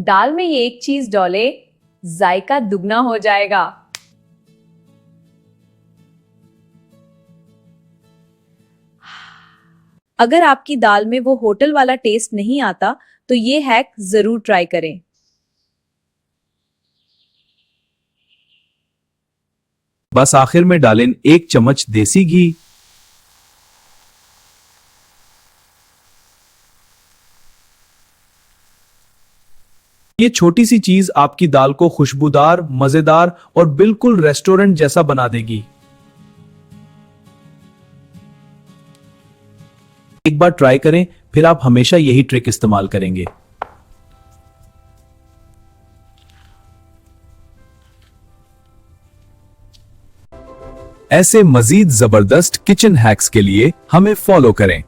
दाल में ये एक चीज डाले, जायका दुगना हो जाएगा। अगर आपकी दाल में वो होटल वाला टेस्ट नहीं आता तो ये हैक जरूर ट्राई करें। बस आखिर में डालें 1 चम्मच देसी घी। ये छोटी सी चीज आपकी दाल को खुशबूदार, मजेदार और बिल्कुल रेस्टोरेंट जैसा बना देगी। एक बार ट्राई करें, फिर आप हमेशा यही ट्रिक इस्तेमाल करेंगे। ऐसे मजीद जबरदस्त किचन हैक्स के लिए हमें फॉलो करें।